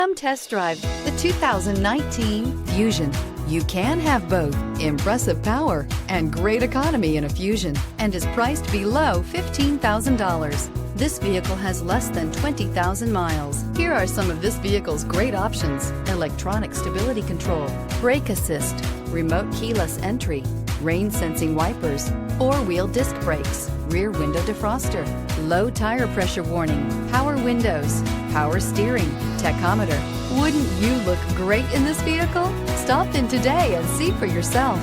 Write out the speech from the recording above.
Come test drive the 2019 Fusion. You can have both impressive power and great economy in a Fusion, and is priced below $15,000. This vehicle has less than 20,000 miles. Here are some of this vehicle's great options: electronic stability control, brake assist, remote keyless entry, rain sensing wipers, four-wheel disc brakes, rear window defroster, low tire pressure warning, power windows, power steering, tachometer. Wouldn't you look great in this vehicle? Stop in today and see for yourself.